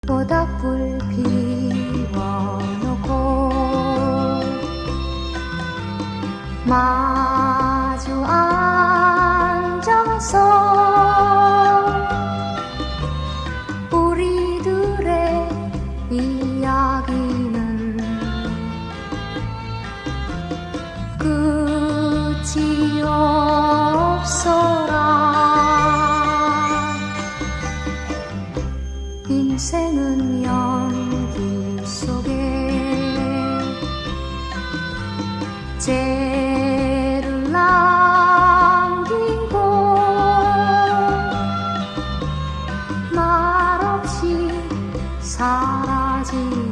모닥불 피워놓고 마주 앉아서 우리들의 이야기는 끝이 없어라. 인생은 연기 속에 죄를 남기고 말없이 사라진